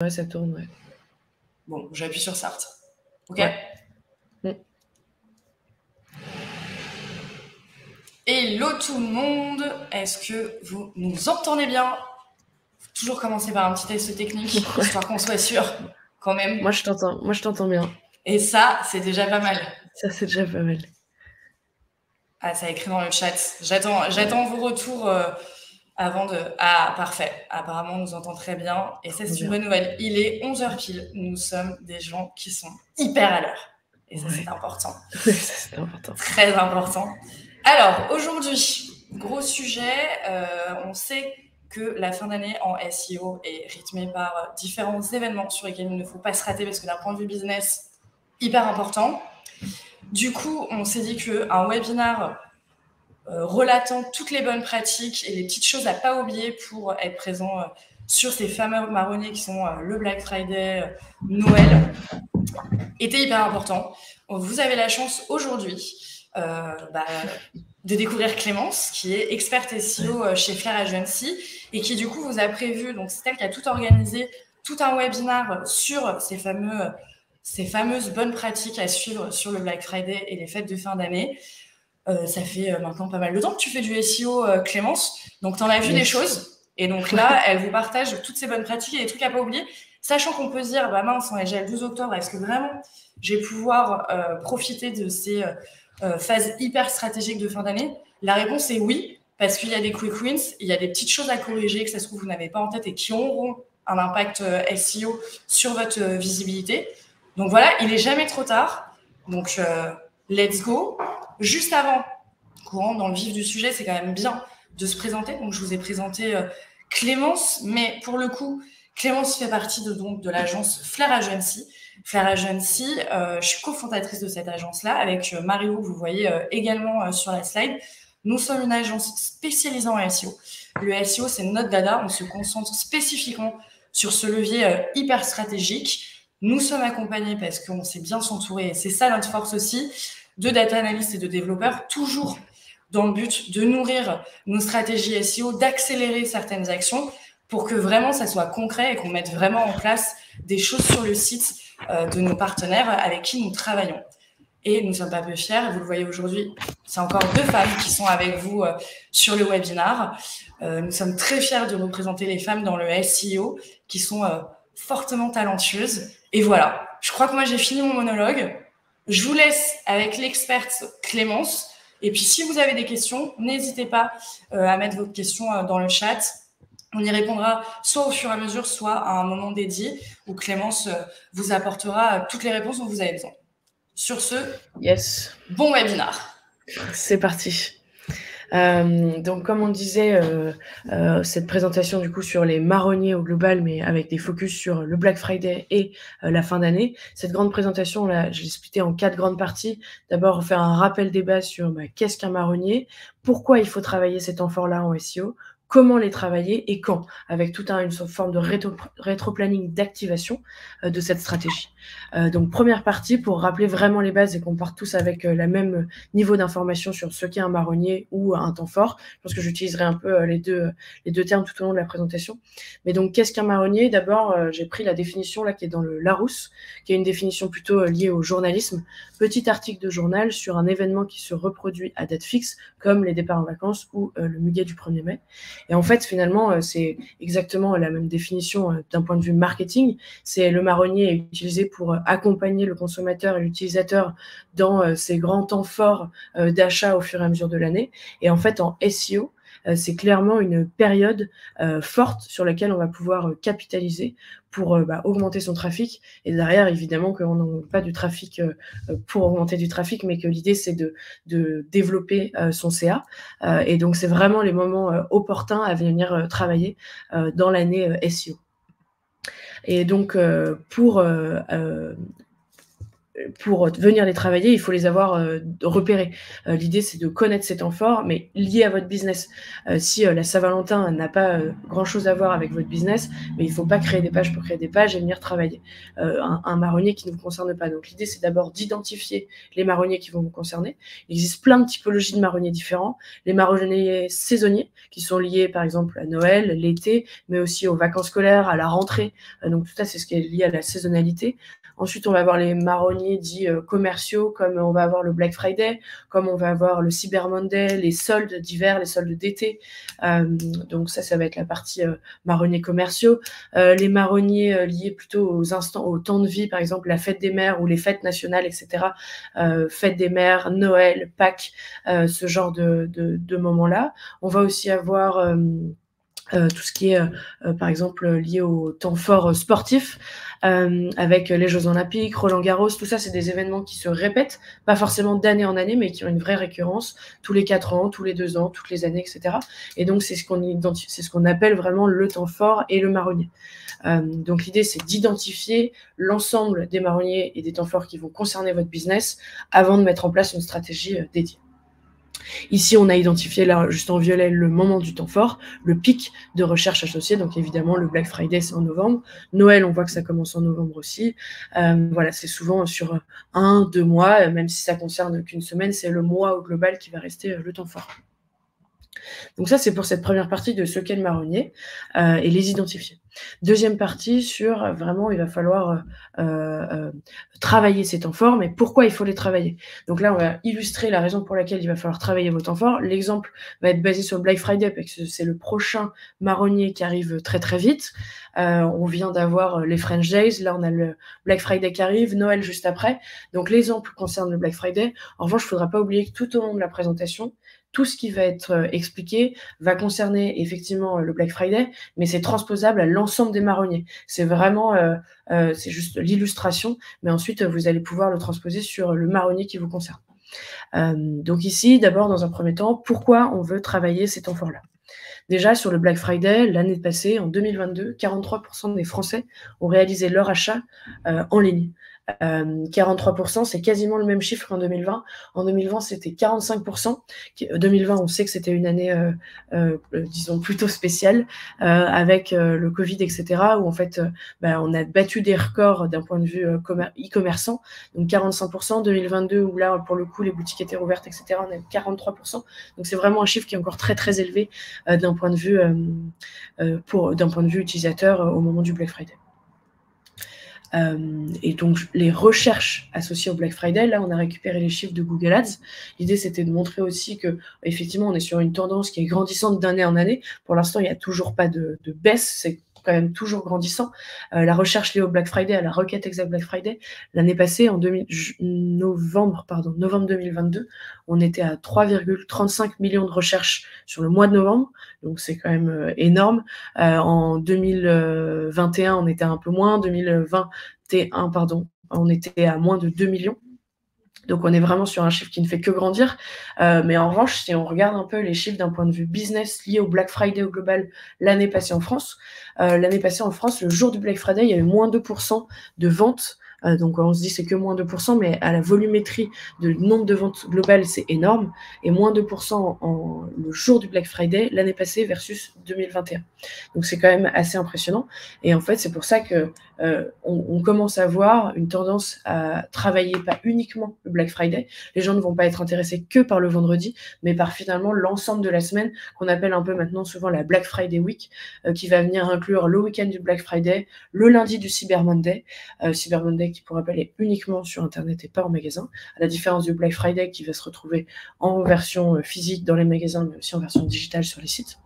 Ouais, ça tourne, ouais. Bon, j'appuie sur Start. OK. Hello tout le monde, est-ce que vous nous entendez bien? Faut toujours commencer par un petit test technique, histoire qu'on soit sûr, quand même. Moi, je t'entends bien. Et ça, c'est déjà pas mal. Ça, c'est déjà pas mal. Ah, ça écrit dans le chat. J'attends vos retours avant de... Ah, parfait. Apparemment, on nous entend très bien. Et ça, c'est une bonne nouvelle. Il est 11h pile. Nous sommes des gens qui sont hyper à l'heure. Et ça, c'est important. Oui, ça, c'est important. Très important. Alors, aujourd'hui, gros sujet. On sait que la fin d'année en SEO est rythmée par différents événements sur lesquels il ne faut pas se rater parce que d'un point de vue business, hyper important. Du coup, on s'est dit qu'un webinar relatant toutes les bonnes pratiques et les petites choses à pas oublier pour être présent sur ces fameux marronniers qui sont le Black Friday, Noël, était hyper important. Vous avez la chance aujourd'hui de découvrir Clémence, qui est experte SEO chez Flair Agency et qui du coup vous a prévu, donc c'est elle qui a tout organisé, tout un webinar sur ces fameuses bonnes pratiques à suivre sur le Black Friday et les fêtes de fin d'année. Ça fait maintenant pas mal de temps que tu fais du SEO, Clémence, donc tu en as vu des choses. Et donc là, elle vous partage toutes ces bonnes pratiques et des trucs à pas oublier, sachant qu'on peut se dire, bah mince, on est déjà le 12 octobre, est-ce que vraiment je vais pouvoir profiter de ces phases hyper stratégiques de fin d'année? La réponse est oui, parce qu'il y a des quick wins, il y a des petites choses à corriger que ça se trouve vous n'avez pas en tête et qui auront un impact SEO sur votre visibilité. Donc voilà, il est jamais trop tard. Donc let's go. Juste avant qu'on rentre dans le vif du sujet, c'est quand même bien de se présenter. Donc je vous ai présenté Clémence, mais pour le coup, Clémence fait partie de l'agence Flair Agency. Flair Agency, je suis cofondatrice de cette agence-là avec Mario, que vous voyez également sur la slide. Nous sommes une agence spécialisée en SEO. Le SEO, c'est notre dada. On se concentre spécifiquement sur ce levier hyper stratégique. Nous sommes accompagnés parce qu'on sait bien s'entourer. Et c'est ça notre force aussi, de data analystes et de développeurs, toujours dans le but de nourrir nos stratégies SEO, d'accélérer certaines actions pour que vraiment ça soit concret et qu'on mette vraiment en place des choses sur le site de nos partenaires avec qui nous travaillons. Et nous ne sommes pas peu fiers, vous le voyez aujourd'hui, c'est encore 2 femmes qui sont avec vous sur le webinar. Nous sommes très fiers de représenter les femmes dans le SEO qui sont fortement talentueuses. Et voilà, je crois que moi j'ai fini mon monologue. Je vous laisse avec l'experte Clémence. Et puis, si vous avez des questions, n'hésitez pas à mettre vos questions dans le chat. On y répondra soit au fur et à mesure, soit à un moment dédié où Clémence vous apportera toutes les réponses dont vous avez besoin. Sur ce, bon webinar. C'est parti. Donc, comme on disait, cette présentation du coup sur les marronniers au global, mais avec des focus sur le Black Friday et la fin d'année. Cette grande présentation, là, je l'ai splittée en 4 grandes parties. D'abord, faire un rappel des bases sur qu'est-ce qu'un marronnier, pourquoi il faut travailler cet amphore-là en SEO, comment les travailler et quand, avec toute une forme de rétro-planning d'activation de cette stratégie. Donc, première partie, pour rappeler vraiment les bases et qu'on parte tous avec le même niveau d'information sur ce qu'est un marronnier ou un temps fort. Je pense que j'utiliserai un peu les deux termes tout au long de la présentation. Mais donc, qu'est-ce qu'un marronnier? D'abord, j'ai pris la définition là qui est dans le Larousse, qui est une définition plutôt liée au journalisme. Petit article de journal sur un événement qui se reproduit à date fixe, comme les départs en vacances ou le muguet du 1er mai. Et en fait, finalement, c'est exactement la même définition d'un point de vue marketing. C'est le marronnier est utilisé pour accompagner le consommateur et l'utilisateur dans ces grands temps forts d'achat au fur et à mesure de l'année. Et en fait, en SEO, c'est clairement une période forte sur laquelle on va pouvoir capitaliser pour augmenter son trafic. Et derrière, évidemment, qu'on n'augmente pas du trafic pour augmenter du trafic, mais que l'idée, c'est de développer son CA. Et donc, c'est vraiment les moments opportuns à venir travailler dans l'année SEO. Et donc, pour pour venir les travailler, il faut les avoir repérés. L'idée, c'est de connaître ces temps forts, mais liés à votre business. Si la Saint-Valentin n'a pas grand-chose à voir avec votre business, mais il ne faut pas créer des pages pour créer des pages et venir travailler un marronnier qui ne vous concerne pas. Donc l'idée, c'est d'abord d'identifier les marronniers qui vont vous concerner. Il existe plein de typologies de marronniers différents. Les marronniers saisonniers, qui sont liés par exemple à Noël, l'été, mais aussi aux vacances scolaires, à la rentrée. Donc tout ça, c'est ce qui est lié à la saisonnalité. Ensuite, on va avoir les marronniers dits commerciaux, comme on va avoir le Black Friday, comme on va avoir le Cyber Monday, les soldes d'hiver, les soldes d'été. Donc ça va être la partie marronniers commerciaux. Les marronniers liés plutôt au temps de vie, par exemple la fête des mères ou les fêtes nationales, etc. Fête des mères, Noël, Pâques, ce genre de moments-là. On va aussi avoir tout ce qui est, par exemple, lié au temps fort sportif, avec les Jeux Olympiques, Roland-Garros, tout ça, c'est des événements qui se répètent, pas forcément d'année en année, mais qui ont une vraie récurrence, tous les 4 ans, tous les 2 ans, toutes les années, etc. Et donc, c'est ce qu'on appelle vraiment le temps fort et le marronnier. Donc, l'idée, c'est d'identifier l'ensemble des marronniers et des temps forts qui vont concerner votre business avant de mettre en place une stratégie dédiée. Ici, on a identifié là, juste en violet, le moment du temps fort, le pic de recherche associé. Donc évidemment, le Black Friday, c'est en novembre. Noël, on voit que ça commence en novembre aussi. Voilà, c'est souvent sur 1-2 mois, même si ça concerne qu'une semaine, c'est le mois au global qui va rester le temps fort. Donc ça, c'est pour cette première partie de ce qu'est le marronnier et les identifier. Deuxième partie sur vraiment, il va falloir travailler ces temps forts, mais pourquoi il faut les travailler? Donc là, on va illustrer la raison pour laquelle il va falloir travailler vos temps forts. L'exemple va être basé sur le Black Friday, parce que c'est le prochain marronnier qui arrive très très vite. On vient d'avoir les French Days, là on a le Black Friday qui arrive, Noël juste après. Donc l'exemple concerne le Black Friday. En revanche, il ne faudra pas oublier que tout au long de la présentation, tout ce qui va être expliqué va concerner effectivement le Black Friday, mais c'est transposable à l'ensemble des marronniers. C'est vraiment, c'est juste l'illustration, mais ensuite vous allez pouvoir le transposer sur le marronnier qui vous concerne. Donc ici, d'abord, dans un premier temps, pourquoi on veut travailler ces temps forts-là? Déjà, sur le Black Friday, l'année passée, en 2022, 43% des Français ont réalisé leur achat en ligne. 43%, c'est quasiment le même chiffre qu'en 2020. En 2020, c'était 45%. 2020, on sait que c'était une année, disons, plutôt spéciale, avec le Covid, etc., où en fait, on a battu des records d'un point de vue e-commerçant. Donc 45%, 2022, où là, pour le coup, les boutiques étaient rouvertes, etc., on a 43%. Donc c'est vraiment un chiffre qui est encore très, très élevé d'un point de vue utilisateur au moment du Black Friday. Et donc les recherches associées au Black Friday, là on a récupéré les chiffres de Google Ads. L'idée c'était de montrer aussi que effectivement on est sur une tendance qui est grandissante d'année en année. Pour l'instant il n'y a toujours pas de baisse, c'est quand même toujours grandissant. La recherche liée au Black Friday, à la requête exact Black Friday, l'année passée, en novembre 2022, on était à 3,35 millions de recherches sur le mois de novembre, donc c'est quand même énorme. En 2021, on était un peu moins, 2021, on était à moins de 2 millions. Donc, on est vraiment sur un chiffre qui ne fait que grandir. Mais en revanche, si on regarde un peu les chiffres d'un point de vue business liés au Black Friday au global l'année passée en France, le jour du Black Friday, il y a eu moins 2% de ventes. Donc, on se dit c'est que moins 2%, mais à la volumétrie de nombre de ventes globales, c'est énorme. Et moins 2% le jour du Black Friday l'année passée versus 2021. Donc, c'est quand même assez impressionnant. Et en fait, c'est pour ça que on commence à voir une tendance à travailler pas uniquement le Black Friday. Les gens ne vont pas être intéressés que par le vendredi, mais par finalement l'ensemble de la semaine, qu'on appelle un peu maintenant souvent la Black Friday Week, qui va venir inclure le week-end du Black Friday, le lundi du Cyber Monday. Cyber Monday qui, pour rappel, est uniquement sur Internet et pas en magasin, à la différence du Black Friday qui va se retrouver en version physique dans les magasins, mais aussi en version digitale sur les sites.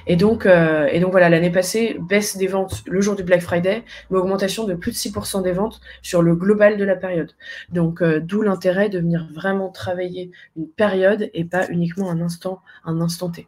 Et donc voilà, l'année passée, baisse des ventes le jour du Black Friday, mais augmentation de plus de 6% des ventes sur le global de la période. Donc d'où l'intérêt de venir vraiment travailler une période et pas uniquement un instant T.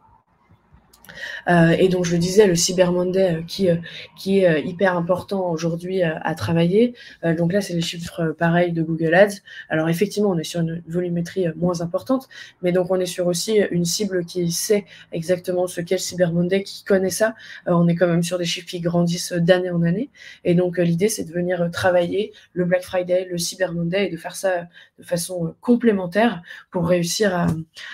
Et donc je le disais, le Cyber Monday qui est hyper important aujourd'hui à travailler. Donc là, c'est les chiffres pareils de Google Ads. Alors effectivement, on est sur une volumétrie moins importante, mais donc on est sur aussi une cible qui sait exactement ce qu'est le Cyber Monday, qui connaît ça. On est quand même sur des chiffres qui grandissent d'année en année. Et donc l'idée, c'est de venir travailler le Black Friday, le Cyber Monday, et de faire ça de façon complémentaire pour réussir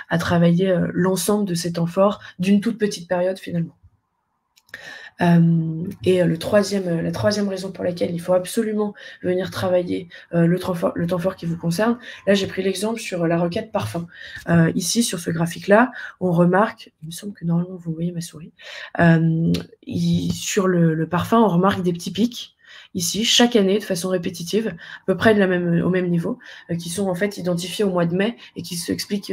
à travailler l'ensemble de ces temps forts d'une toute petite période finalement. Et la troisième raison pour laquelle il faut absolument venir travailler le temps fort qui vous concerne, là j'ai pris l'exemple sur la requête parfum. Ici sur ce graphique-là, on remarque, il me semble que normalement vous voyez ma souris, sur le parfum, on remarque des petits pics. Ici, chaque année, de façon répétitive, à peu près au même niveau, qui sont en fait identifiés au mois de mai et qui s'expliquent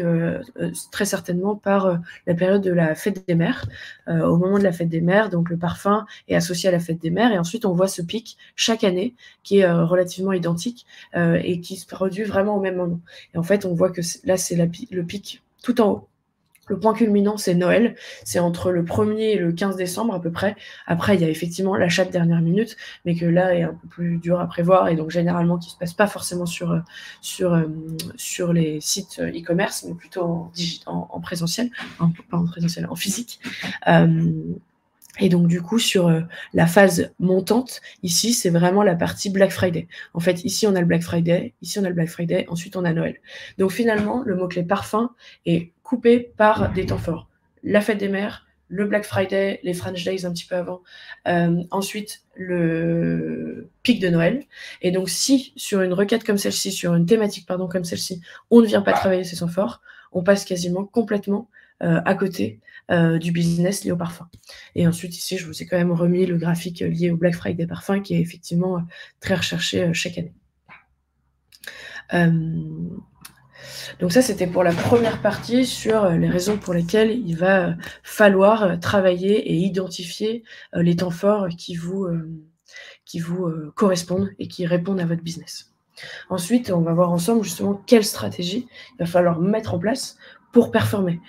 très certainement par la période de la fête des mères. Au moment de la fête des mères, donc le parfum est associé à la fête des mères, et ensuite on voit ce pic chaque année qui est relativement identique et qui se produit vraiment au même moment. Et en fait, on voit que là, c'est le pic tout en haut. Le point culminant, c'est Noël. C'est entre le 1er et le 15 décembre à peu près. Après, il y a effectivement l'achat de dernière minute, mais que là est un peu plus dur à prévoir et donc généralement qui ne se passe pas forcément sur les sites e-commerce, mais plutôt en présentiel, pas en présentiel, en physique. Et donc du coup, sur la phase montante, ici, c'est vraiment la partie Black Friday. En fait, ici, on a le Black Friday, ici, on a le Black Friday, ensuite, on a Noël. Donc finalement, le mot-clé parfum est coupé par des temps forts. La fête des mères, le Black Friday, les French Days un petit peu avant, ensuite le pic de Noël. Et donc si, sur une requête comme celle-ci, sur une thématique comme celle-ci, on ne vient pas travailler ces temps forts, on passe quasiment complètement à côté du business lié au parfum. Et ensuite, ici, je vous ai quand même remis le graphique lié au Black Friday parfum qui est effectivement très recherché chaque année. Donc ça, c'était pour la première partie sur les raisons pour lesquelles il va falloir travailler et identifier les temps forts qui vous correspondent et qui répondent à votre business. Ensuite, on va voir ensemble justement quelle stratégie il va falloir mettre en place pour performer.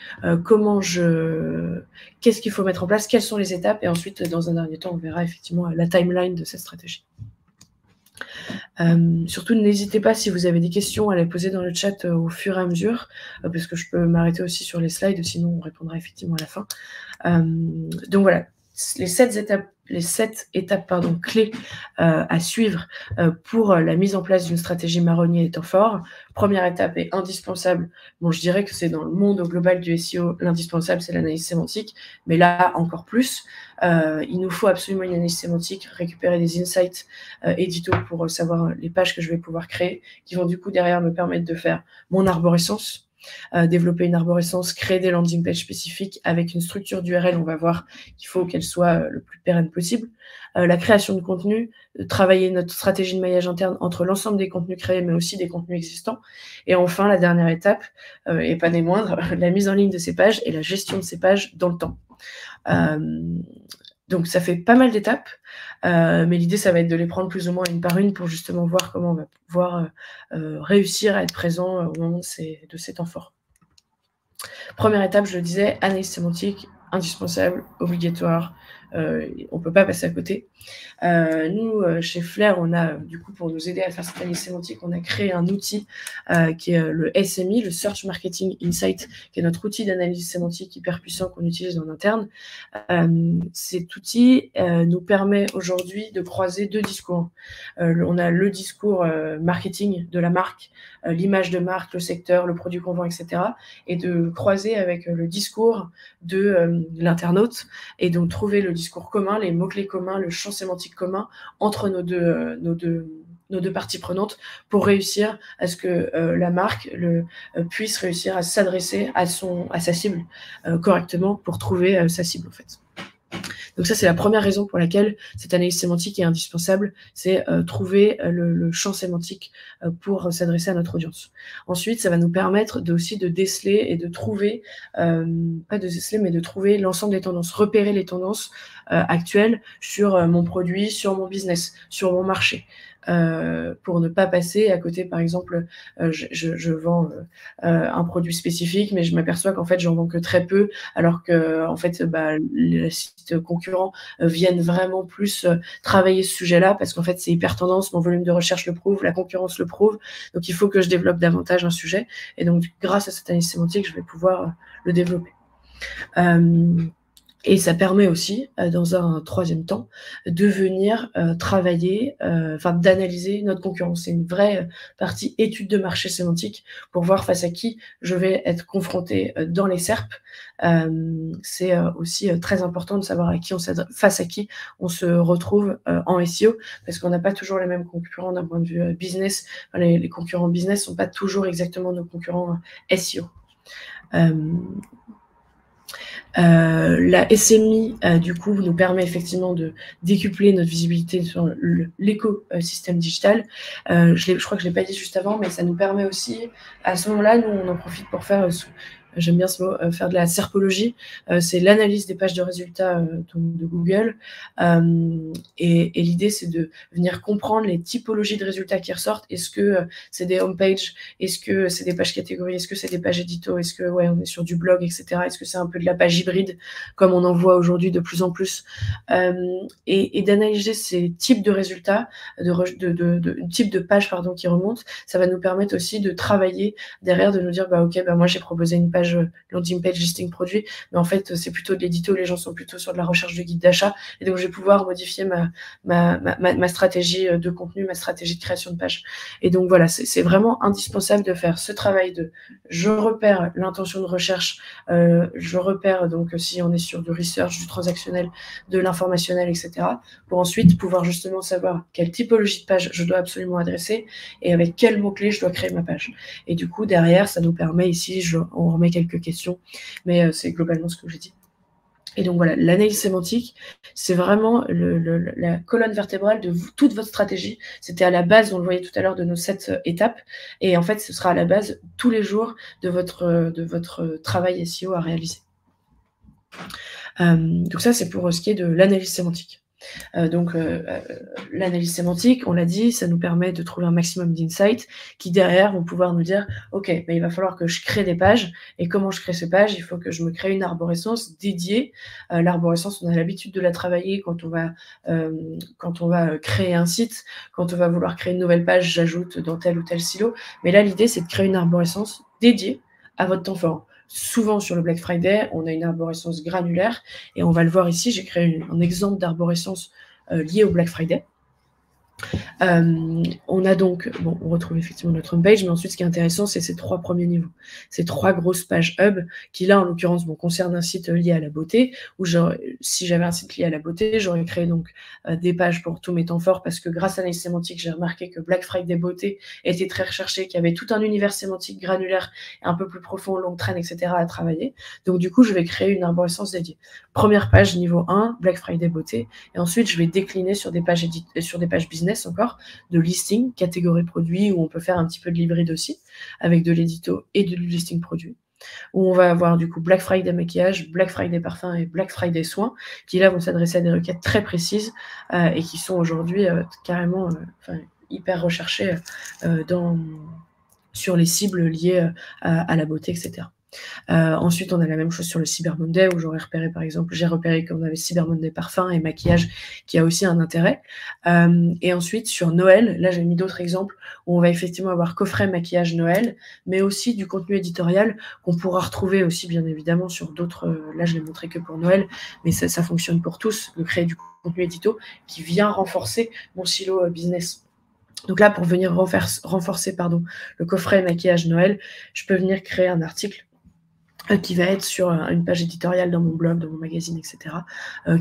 Qu'est-ce qu'il faut mettre en place, quelles sont les étapes, et ensuite, dans un dernier temps, on verra effectivement la timeline de cette stratégie. Surtout, n'hésitez pas, si vous avez des questions, à les poser dans le chat au fur et à mesure, parce que je peux m'arrêter aussi sur les slides, sinon on répondra effectivement à la fin. Donc voilà, les 7 étapes clés à suivre pour la mise en place d'une stratégie marronnier et temps fort. Première étape est indispensable. Bon, je dirais que c'est dans le monde au global du SEO, l'indispensable, c'est l'analyse sémantique, mais là, encore plus. Il nous faut absolument une analyse sémantique, récupérer des insights édito pour savoir les pages que je vais pouvoir créer, qui vont du coup derrière me permettre de faire mon arborescence, développer une arborescence, créer des landing pages spécifiques avec une structure d'URL. On va voir qu'il faut qu'elle soit le plus pérenne possible. La création de contenu, travailler notre stratégie de maillage interne entre l'ensemble des contenus créés, mais aussi des contenus existants. Et enfin, la dernière étape, et pas des moindres, la mise en ligne de ces pages et la gestion de ces pages dans le temps. Donc ça fait pas mal d'étapes, mais l'idée, ça va être de les prendre plus ou moins une par une pour justement voir comment on va pouvoir réussir à être présent au moment de ces temps forts. Première étape, je le disais, analyse sémantique, indispensable, obligatoire, on ne peut pas passer à côté. Nous, chez Flair, on a, du coup, pour nous aider à faire cette analyse sémantique, on a créé un outil qui est le SMI, le Search Marketing Insight, qui est notre outil d'analyse sémantique hyper puissant qu'on utilise en interne. Cet outil nous permet aujourd'hui de croiser 2 discours. On a le discours marketing de la marque, l'image de marque, le secteur, le produit qu'on vend, etc. Et de croiser avec le discours de l'internaute, et donc trouver le discours commun, les mots-clés communs, le champ sémantique commun entre nos deux parties prenantes pour réussir à ce que la marque puisse réussir à s'adresser à sa cible correctement pour trouver sa cible en fait. Donc ça, c'est la première raison pour laquelle cette analyse sémantique est indispensable, c'est trouver le champ sémantique pour s'adresser à notre audience. Ensuite, ça va nous permettre aussi de déceler et de trouver, pas de déceler, mais de trouver l'ensemble des tendances, repérer les tendances actuelles sur mon produit, sur mon business, sur mon marché. pour ne pas passer à côté. Par exemple, je vends un produit spécifique, mais je m'aperçois qu'en fait, j'en vends que très peu, alors que en fait, les sites concurrents viennent vraiment plus travailler ce sujet-là, parce qu'en fait, c'est hyper tendance, mon volume de recherche le prouve, la concurrence le prouve, donc il faut que je développe davantage un sujet. Et donc, grâce à cette analyse sémantique, je vais pouvoir le développer. Et ça permet aussi, dans un troisième temps, de venir travailler, d'analyser notre concurrence. C'est une vraie partie étude de marché sémantique pour voir face à qui je vais être confronté dans les SERP. C'est aussi très important de savoir face à qui on se retrouve en SEO, parce qu'on n'a pas toujours les mêmes concurrents d'un point de vue business. Les concurrents business sont pas toujours exactement nos concurrents SEO. La SMI, du coup, nous permet effectivement de décupler notre visibilité sur l'écosystème digital. Je crois que je l'ai pas dit juste avant, mais ça nous permet aussi, à ce moment-là, nous, on en profite pour faire j'aime bien ce mot, faire de la serpologie. C'est l'analyse des pages de résultats de Google. Et l'idée, c'est de venir comprendre les typologies de résultats qui ressortent. Est-ce que c'est des homepages? Est-ce que c'est des pages catégories? Est-ce que c'est des pages édito? Est-ce que on est sur du blog, etc. Est-ce que c'est un peu de la page hybride, comme on en voit aujourd'hui de plus en plus? Et d'analyser ces types de résultats, types de pages qui remontent, ça va nous permettre aussi de travailler derrière, de nous dire, moi j'ai proposé une page landing page listing produit, mais en fait c'est plutôt de l'édito, les gens sont plutôt sur de la recherche de guide d'achat, et donc je vais pouvoir modifier ma stratégie de contenu, ma stratégie de création de page. Et donc voilà, c'est vraiment indispensable de faire ce travail de je repère l'intention de recherche, je repère donc si on est sur du research, du transactionnel, de l'informationnel, etc., pour ensuite pouvoir justement savoir quelle typologie de page je dois absolument adresser et avec quels mots-clés je dois créer ma page. Et du coup, derrière, ça nous permet ici, on remet quelques questions, mais c'est globalement ce que j'ai dit. Et donc voilà, l'analyse sémantique, c'est vraiment la colonne vertébrale de toute votre stratégie. C'était à la base, on le voyait tout à l'heure, de nos 7 étapes. Et en fait, ce sera à la base tous les jours de votre travail SEO à réaliser. Donc ça, c'est pour ce qui est de l'analyse sémantique. L'analyse sémantique, on l'a dit, ça nous permet de trouver un maximum d'insights qui derrière vont pouvoir nous dire ok, il va falloir que je crée des pages, et comment je crée ces pages? Il faut que je me crée une arborescence dédiée. L'arborescence, on a l'habitude de la travailler quand on va créer un site, quand on va vouloir créer une nouvelle page, j'ajoute dans tel ou tel silo, mais là l'idée c'est de créer une arborescence dédiée à votre temps fort. Souvent sur le Black Friday, on a une arborescence granulaire, et on va le voir ici, j'ai créé un exemple d'arborescence lié au Black Friday. On a donc, on retrouve effectivement notre homepage, mais ensuite ce qui est intéressant, c'est ces 3 premiers niveaux, ces 3 grosses pages hub, qui là en l'occurrence concernent un site lié à la beauté, où si j'avais un site lié à la beauté, j'aurais créé donc des pages pour tous mes temps forts, parce que grâce à l'analyse sémantique, j'ai remarqué que Black Friday beauté était très recherché, qu'il y avait tout un univers sémantique granulaire, un peu plus profond, long train, etc. à travailler. Donc du coup, je vais créer une arborescence dédiée. Première page, niveau 1, Black Friday beauté, et ensuite je vais décliner sur des pages business encore, de listing, catégorie produit, où on peut faire un petit peu de l'hybride aussi, avec de l'édito et du listing produit, où on va avoir du coup Black Friday maquillage, Black Friday parfum et Black Friday soins, qui là vont s'adresser à des requêtes très précises et qui sont aujourd'hui carrément hyper recherchées sur les cibles liées à la beauté, etc. Ensuite, on a la même chose sur le Cyber Monday, où j'ai repéré qu'on avait Cyber Monday parfum et maquillage, qui a aussi un intérêt. Et ensuite, sur Noël, là j'ai mis d'autres exemples, où on va effectivement avoir coffret maquillage Noël, mais aussi du contenu éditorial qu'on pourra retrouver aussi bien évidemment sur d'autres, là je l'ai montré que pour Noël, mais ça fonctionne pour tous, de créer du contenu édito qui vient renforcer mon silo business. Donc là, pour venir renforcer le coffret maquillage Noël, je peux venir créer un article qui va être sur une page éditoriale dans mon blog, dans mon magazine, etc.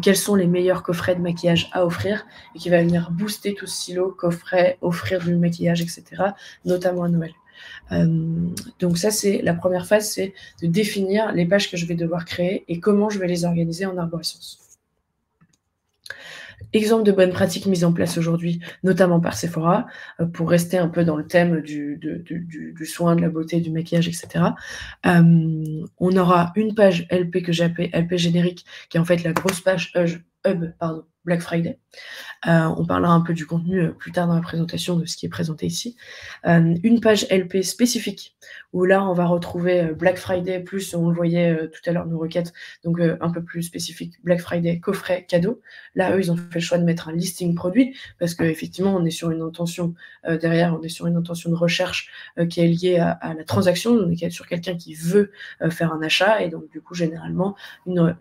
Quels sont les meilleurs coffrets de maquillage à offrir, et qui va venir booster tout ce silo, coffret, offrir du maquillage, etc., notamment à Noël. Donc ça, c'est la première phase, c'est de définir les pages que je vais devoir créer et comment je vais les organiser en arborescence. Exemple de bonnes pratiques mises en place aujourd'hui, notamment par Sephora, pour rester un peu dans le thème du soin, de la beauté, du maquillage, etc. On aura une page LP que j'ai appelée LP générique, qui est en fait la grosse page hub Black Friday. On parlera un peu du contenu plus tard dans la présentation de ce qui est présenté ici. Une page LP spécifique où là on va retrouver Black Friday plus, on le voyait tout à l'heure, nos requêtes, donc un peu plus spécifique, Black Friday, coffret, cadeau. Là, eux, ils ont fait le choix de mettre un listing produit parce qu'effectivement, on est sur une intention derrière, on est sur une intention de recherche qui est liée à la transaction, on est sur quelqu'un qui veut faire un achat, et donc du coup, généralement, une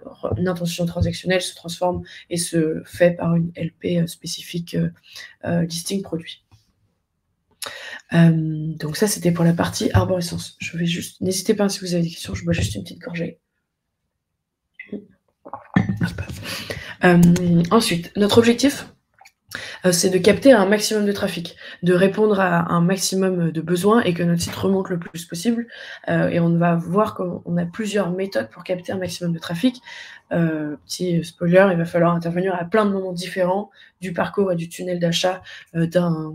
intention transactionnelle se transforme et se fait par une LP spécifique listing produit. Donc ça, c'était pour la partie arborescence. Je vais juste, n'hésitez pas si vous avez des questions, je bois juste une petite gorgée. Ensuite, notre objectif, c'est de capter un maximum de trafic, de répondre à un maximum de besoins et que notre site remonte le plus possible. Et on va voir qu'on a plusieurs méthodes pour capter un maximum de trafic. Petit spoiler, il va falloir intervenir à plein de moments différents du parcours et du tunnel d'achat d'un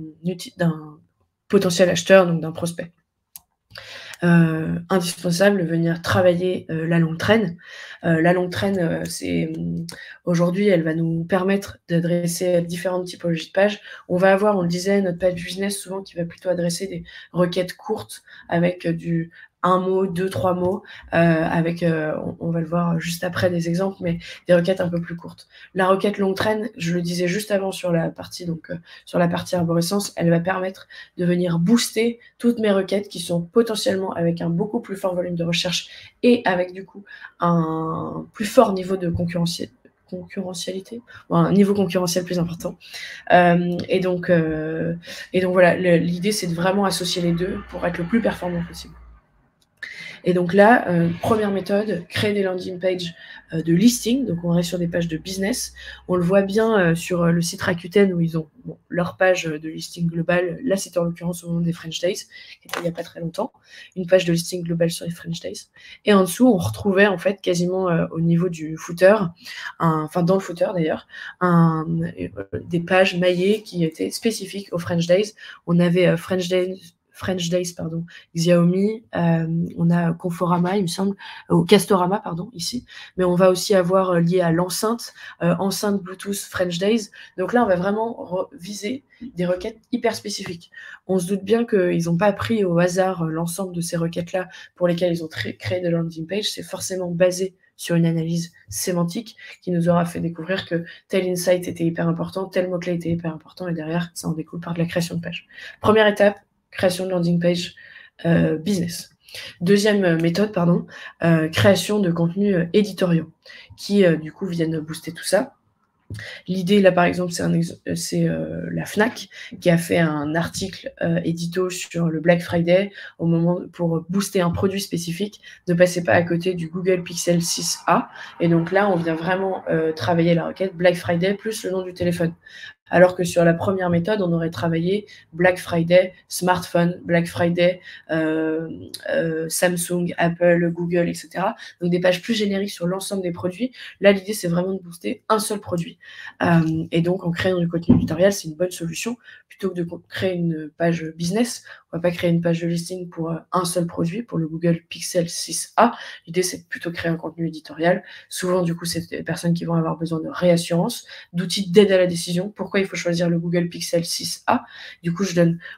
potentiel acheteur, donc d'un prospect. Indispensable de venir travailler la longue traîne. La longue traîne, aujourd'hui, elle va nous permettre d'adresser différentes typologies de pages. On va avoir, on le disait, notre page business souvent qui va plutôt adresser des requêtes courtes avec du 1 mot, 2, 3 mots, avec, on va le voir juste après des exemples, mais des requêtes un peu plus courtes. La requête longue traîne, je le disais juste avant sur la partie, donc sur la partie arborescence, elle va permettre de venir booster toutes mes requêtes qui sont potentiellement avec un beaucoup plus fort volume de recherche et avec du coup un plus fort niveau de concurrentialité, un niveau concurrentiel plus important. Et donc voilà, l'idée c'est de vraiment associer les deux pour être le plus performant possible. Et donc là, première méthode, créer des landing pages de listing. Donc on reste sur des pages de business. On le voit bien sur le site Rakuten où ils ont leur page de listing global. Là, c'était en l'occurrence au moment des French Days, qui était il n'y a pas très longtemps. Une page de listing global sur les French Days. Et en dessous, on retrouvait en fait quasiment au niveau du footer, enfin dans le footer d'ailleurs, des pages maillées qui étaient spécifiques aux French Days. On avait French Days, Xiaomi, on a Conforama, il me semble, au Castorama, ici, mais on va aussi avoir lié à l'enceinte, enceinte Bluetooth French Days. Donc là, on va vraiment viser des requêtes hyper spécifiques. On se doute bien qu'ils n'ont pas pris au hasard l'ensemble de ces requêtes-là pour lesquelles ils ont créé de landing page. C'est forcément basé sur une analyse sémantique qui nous aura fait découvrir que tel insight était hyper important, tel mot-clé était hyper important, et derrière, ça en découle par de la création de page. Première étape, création de landing page business. Deuxième méthode, création de contenus éditoriaux qui, du coup, viennent booster tout ça. L'idée, là, par exemple, c'est la Fnac qui a fait un article édito sur le Black Friday pour booster un produit spécifique. Ne passez pas à côté du Google Pixel 6a. Et donc là, on vient vraiment travailler la requête Black Friday plus le nom du téléphone. Alors que sur la première méthode, on aurait travaillé Black Friday, smartphone, Black Friday, Samsung, Apple, Google, etc. Donc des pages plus génériques sur l'ensemble des produits. Là, l'idée, c'est vraiment de booster un seul produit. Et donc, en créant du contenu éditorial, c'est une bonne solution. Plutôt que de créer une page business, on ne va pas créer une page de listing pour un seul produit, pour le Google Pixel 6a. L'idée, c'est de plutôt créer un contenu éditorial. Souvent, du coup, c'est des personnes qui vont avoir besoin de réassurance, d'outils d'aide à la décision. Pourquoi il faut choisir le Google Pixel 6a? Du coup,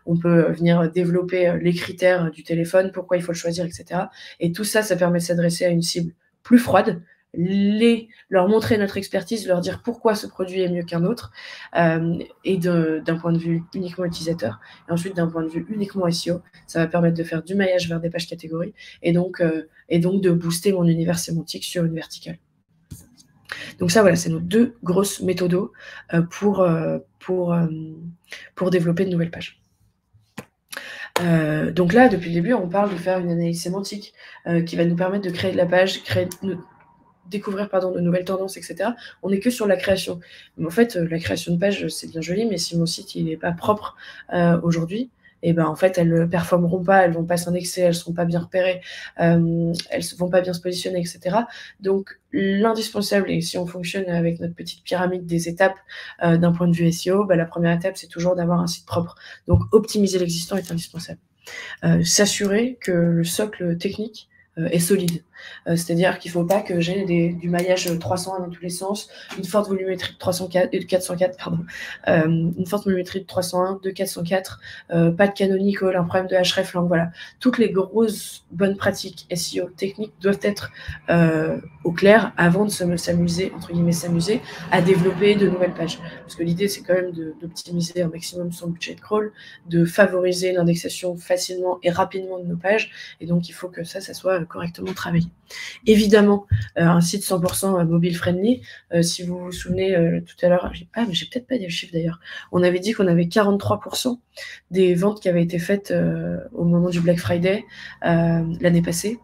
on peut venir développer les critères du téléphone, pourquoi il faut le choisir, etc. Et tout ça, ça permet de s'adresser à une cible plus froide, leur montrer notre expertise, leur dire pourquoi ce produit est mieux qu'un autre, et d'un point de vue uniquement utilisateur, et ensuite d'un point de vue uniquement SEO, ça va permettre de faire du maillage vers des pages catégories, et donc de booster mon univers sémantique sur une verticale. Donc ça, voilà, c'est nos deux grosses méthodos pour développer de nouvelles pages. Donc là, depuis le début, on parle de faire une analyse sémantique qui va nous permettre de créer de la page, découvrir de nouvelles tendances, etc. On n'est que sur la création. Mais en fait, la création de page, c'est bien joli, mais si mon site il n'est pas propre aujourd'hui, et ben en fait, elles ne performeront pas, elles vont pas s'indexer, elles ne seront pas bien repérées, elles ne vont pas bien se positionner, etc. Donc, l'indispensable, et si on fonctionne avec notre petite pyramide des étapes d'un point de vue SEO, la première étape, c'est toujours d'avoir un site propre. Donc, optimiser l'existant est indispensable. S'assurer que le socle technique est solide. C'est-à-dire qu'il ne faut pas que j'ai du maillage 301 dans tous les sens, une forte volumétrie de 404, pardon, une forte volumétrie de 301, de 404, pas de canonical, un problème de hreflang, voilà. Toutes les grosses bonnes pratiques SEO techniques doivent être au clair avant de s'amuser, entre guillemets, s'amuser à développer de nouvelles pages. Parce que l'idée, c'est quand même d'optimiser un maximum son budget de crawl, de favoriser l'indexation facilement et rapidement de nos pages. Et donc, il faut que ça soit correctement travaillé. Évidemment, un site 100% mobile friendly, si vous vous souvenez tout à l'heure, mais j'ai peut-être pas des chiffres d'ailleurs, on avait dit qu'on avait 43% des ventes qui avaient été faites au moment du Black Friday l'année passée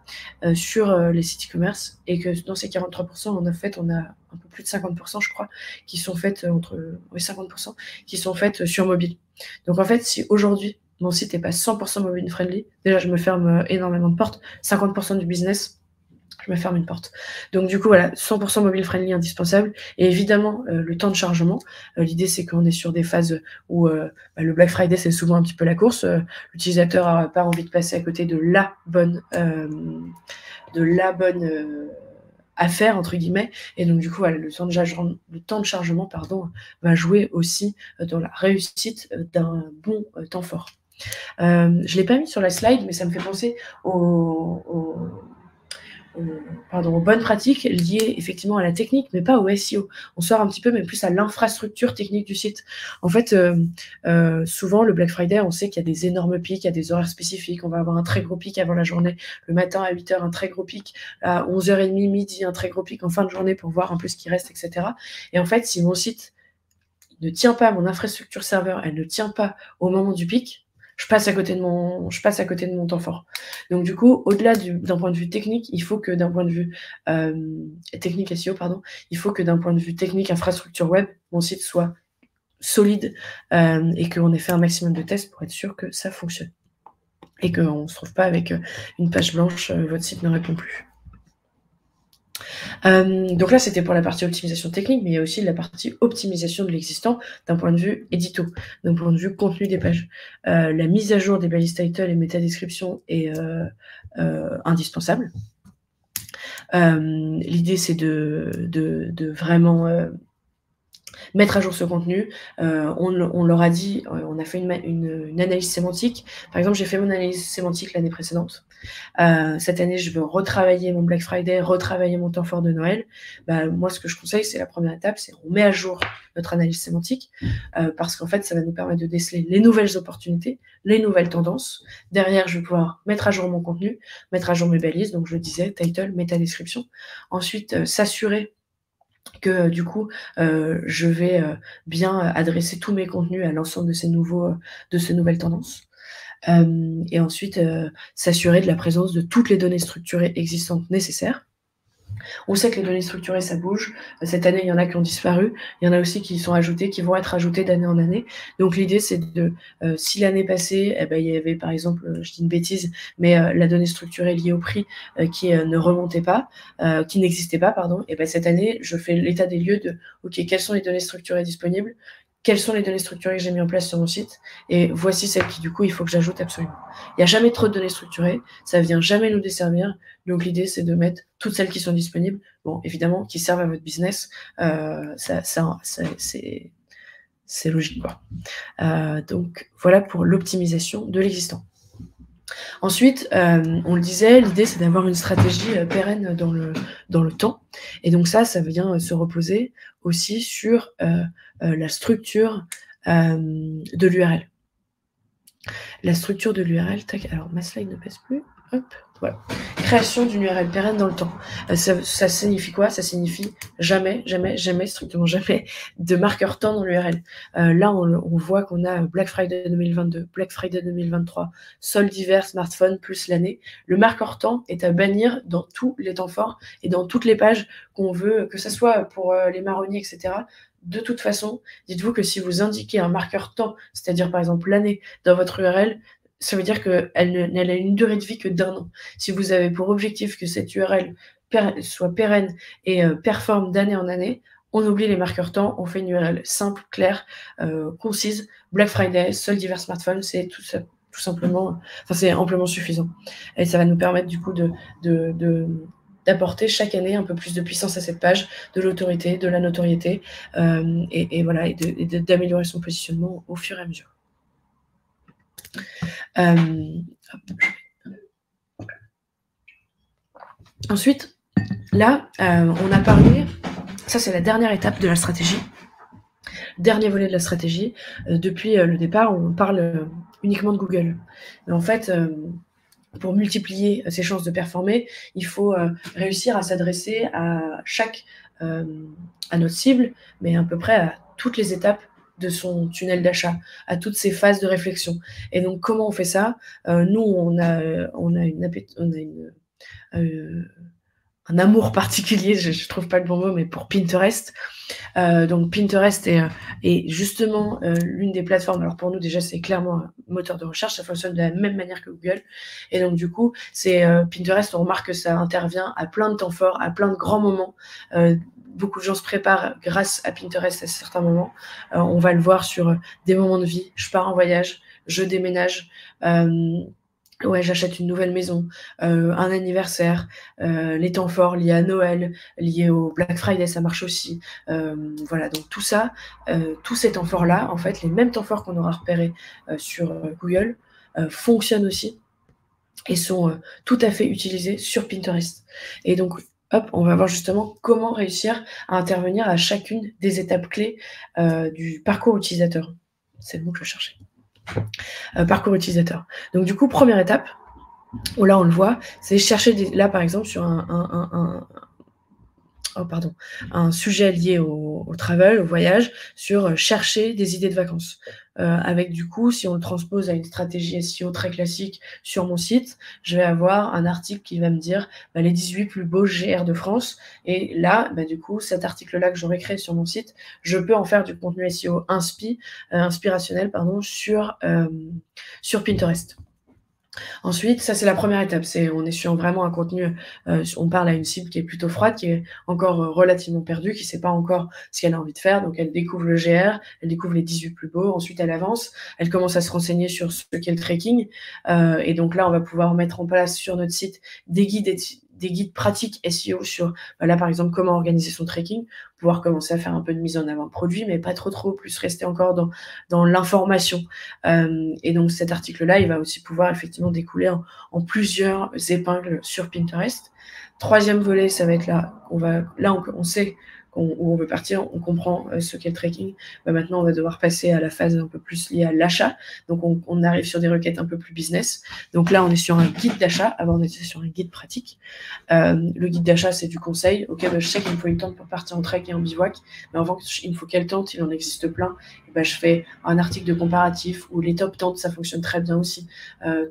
sur les sites e-commerce, et que dans ces 43%, on a un peu plus de 50%, je crois, qui sont faites 50%, qui sont faites sur mobile. Donc en fait, si aujourd'hui, mon site n'est pas 100% mobile friendly, déjà je me ferme énormément de portes, 50% du business, je me ferme une porte. Donc du coup, voilà, 100% mobile friendly indispensable. Et évidemment, le temps de chargement. L'idée, c'est qu'on est sur des phases où le Black Friday, c'est souvent un petit peu la course. L'utilisateur n'a pas envie de passer à côté de la bonne affaire, entre guillemets. Et donc du coup, voilà, le temps de chargement va jouer aussi dans la réussite d'un bon temps fort. Je ne l'ai pas mis sur la slide, mais ça me fait penser aux bonnes pratiques liées effectivement à la technique, mais pas au SEO. On sort un petit peu, mais plus à l'infrastructure technique du site. En fait, souvent, le Black Friday, on sait qu'il y a des énormes pics, il y a des horaires spécifiques. On va avoir un très gros pic avant la journée, le matin à 8h, un très gros pic, à 11h30, midi, un très gros pic en fin de journée pour voir un peu ce qui reste, etc. Et en fait, si mon site ne tient pas, mon infrastructure serveur, elle ne tient pas au moment du pic, je passe à côté de mon temps fort. Donc du coup, au-delà d'un point de vue technique, il faut que d'un point de vue technique SEO, il faut que d'un point de vue technique infrastructure web, mon site soit solide et qu'on ait fait un maximum de tests pour être sûr que ça fonctionne. Et qu'on ne se trouve pas avec une page blanche, votre site ne répond plus. Donc là, c'était pour la partie optimisation technique, mais il y a aussi la partie optimisation de l'existant d'un point de vue édito, d'un point de vue contenu des pages. La mise à jour des balises title et métadescription est indispensable. L'idée, c'est de vraiment mettre à jour ce contenu. On leur a dit, on a fait une analyse sémantique. Par exemple, j'ai fait mon analyse sémantique l'année précédente. Cette année, je veux retravailler mon Black Friday, retravailler mon temps fort de Noël. Moi, ce que je conseille, c'est la première étape, c'est on met à jour notre analyse sémantique parce qu'en fait, ça va nous permettre de déceler les nouvelles opportunités, les nouvelles tendances. Derrière, je vais pouvoir mettre à jour mon contenu, mettre à jour mes balises. Donc, je le disais, title, métadescription. Ensuite, s'assurer que du coup, je vais bien adresser tous mes contenus à l'ensemble de ces nouvelles tendances. Et ensuite, s'assurer de la présence de toutes les données structurées existantes nécessaires. On sait que les données structurées, ça bouge. Cette année, il y en a qui ont disparu. Il y en a aussi qui sont ajoutées, qui vont être ajoutées d'année en année. Donc, l'idée, c'est si l'année passée, il y avait, par exemple, je dis une bêtise, mais la donnée structurée liée au prix qui ne remontait pas, qui n'existait pas, et cette année, je fais l'état des lieux de, OK, quelles sont les données structurées disponibles ? Quelles sont les données structurées que j'ai mis en place sur mon site? Et voici celles qui, du coup, il faut que j'ajoute absolument. Il n'y a jamais trop de données structurées, ça ne vient jamais nous desservir. Donc, l'idée, c'est de mettre toutes celles qui sont disponibles, bon, évidemment, qui servent à votre business. C'est logique, quoi. Donc, voilà pour l'optimisation de l'existant. Ensuite, on le disait, l'idée, c'est d'avoir une stratégie pérenne dans le temps. Et donc ça vient se reposer aussi sur la structure de l'URL. La structure de l'URL, alors ma slide ne pèse plus, hop, voilà. Création d'une URL pérenne dans le temps. Ça signifie quoi? Ça signifie jamais, strictement jamais, de marqueur temps dans l'URL. Là, on voit qu'on a Black Friday 2022, Black Friday 2023, soldes d'hiver, smartphone, plus l'année. Le marqueur temps est à bannir dans tous les temps forts et dans toutes les pages qu'on veut, que ce soit pour les marronniers, etc. De toute façon, dites-vous que si vous indiquez un marqueur temps, c'est-à-dire par exemple l'année dans votre URL, ça veut dire qu'elle a une durée de vie que d'1 an. Si vous avez pour objectif que cette URL soit pérenne et performe d'année en année, on oublie les marqueurs temps, on fait une URL simple, claire, concise. Black Friday, soldes d'hiver smartphone, c'est tout ça, tout simplement, c'est amplement suffisant. Et ça va nous permettre du coup d'apporter chaque année un peu plus de puissance à cette page, de l'autorité, de la notoriété, et voilà, et d'améliorer son positionnement au fur et à mesure. Ensuite, là, on a parlé, ça c'est la dernière étape de la stratégie, dernier volet de la stratégie. Depuis le départ, on parle uniquement de Google. Mais en fait, pour multiplier ses chances de performer, il faut réussir à s'adresser à notre cible, mais à peu près à toutes les étapes de son tunnel d'achat, à toutes ses phases de réflexion. Et donc, comment on fait ça? Nous, on a un amour particulier, je trouve pas le bon mot, mais pour Pinterest. Donc Pinterest est justement l'une des plateformes. Alors pour nous déjà c'est clairement un moteur de recherche, ça fonctionne de la même manière que Google. Et donc du coup c'est Pinterest, on remarque que ça intervient à plein de temps forts, à plein de grands moments. Beaucoup de gens se préparent grâce à Pinterest à certains moments. On va le voir sur des moments de vie. Je pars en voyage, je déménage. Ouais, j'achète une nouvelle maison, un anniversaire, les temps forts liés à Noël, liés au Black Friday, ça marche aussi. Voilà, donc tout ça, tous ces temps forts-là, en fait, les mêmes temps forts qu'on aura repérés sur Google, fonctionnent aussi et sont tout à fait utilisés sur Pinterest. Et donc, hop, on va voir justement comment réussir à intervenir à chacune des étapes clés du parcours utilisateur. C'est le mot que je cherchais. Parcours utilisateur. Donc du coup, première étape, là on le voit, c'est chercher là par exemple sur un sujet lié au travel, au voyage, sur chercher des idées de vacances. Avec du coup, si on le transpose à une stratégie SEO très classique sur mon site, je vais avoir un article qui va me dire les 18 plus beaux GR de France. Et là, du coup, cet article-là que j'aurais créé sur mon site, je peux en faire du contenu SEO inspirationnel sur Pinterest. Ensuite, ça c'est la première étape, on est sur vraiment un contenu, on parle à une cible qui est plutôt froide, qui est encore relativement perdue, qui sait pas encore ce qu'elle a envie de faire, donc elle découvre le GR, elle découvre les 18 plus beaux, ensuite elle avance, elle commence à se renseigner sur ce qu'est le tracking, et donc là on va pouvoir mettre en place sur notre site des guides pratiques SEO sur, là par exemple, comment organiser son tracking, pouvoir commencer à faire un peu de mise en avant de produit, mais pas trop, plus rester encore dans l'information. Et donc cet article-là, il va aussi pouvoir effectivement découler en plusieurs épingles sur Pinterest. Troisième volet, ça va être là, on sait où on veut partir, on comprend ce qu'est le tracking. Maintenant, on va devoir passer à la phase un peu plus liée à l'achat. Donc, on arrive sur des requêtes un peu plus business. Donc là, on est sur un guide d'achat. Avant, on était sur un guide pratique. Le guide d'achat, c'est du conseil. Ok, je sais qu'il me faut une tente pour partir en trek et en bivouac, mais avant qu'il me faut quelle tente, il en existe plein. Et je fais un article de comparatif où les top tentes, ça fonctionne très bien aussi.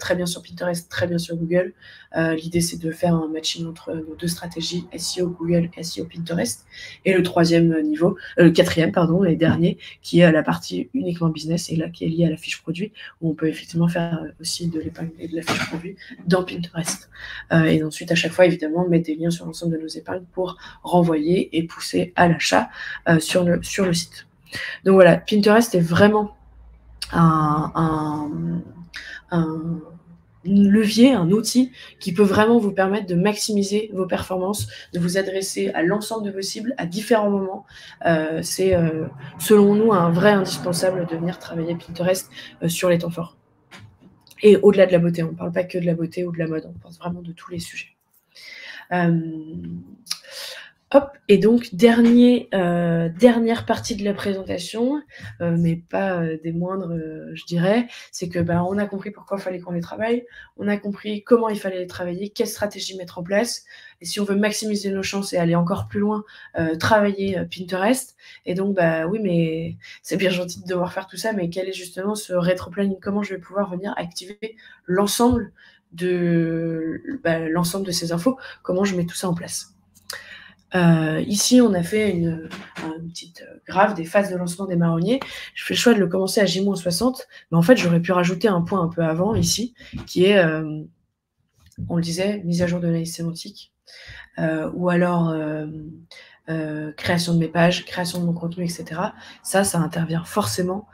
Très bien sur Pinterest, très bien sur Google. L'idée, c'est de faire un matching entre nos deux stratégies, SEO Google, SEO Pinterest. Et le quatrième, et dernier, qui est la partie uniquement business, et là, qui est liée à la fiche produit, où on peut effectivement faire aussi de l'épingle et de la fiche produit dans Pinterest. Et ensuite, à chaque fois, évidemment, mettre des liens sur l'ensemble de nos épingles pour renvoyer et pousser à l'achat sur le site. Donc voilà, Pinterest est vraiment un levier, un outil qui peut vraiment vous permettre de maximiser vos performances, de vous adresser à l'ensemble de vos cibles à différents moments. C'est, selon nous, un vrai indispensable de venir travailler Pinterest sur les temps forts. Et au-delà de la beauté, on ne parle pas que de la beauté ou de la mode, on pense vraiment de tous les sujets. Et donc, dernière partie de la présentation, mais pas des moindres, je dirais, c'est que on a compris pourquoi il fallait qu'on les travaille, on a compris comment il fallait les travailler, quelle stratégie mettre en place, et si on veut maximiser nos chances et aller encore plus loin, travailler Pinterest. Et donc, oui, mais c'est bien gentil de devoir faire tout ça, mais quel est justement ce rétro-planning? Comment je vais pouvoir venir activer l'ensemble de ces infos? Comment je mets tout ça en place? Ici, on a fait une petite graphe des phases de lancement des marronniers. Je fais le choix de le commencer à J-60, mais en fait, j'aurais pu rajouter un point un peu avant, ici, qui est, on le disait, mise à jour de l'analyse sémantique, ou alors création de mes pages, création de mon contenu, etc. Ça intervient forcément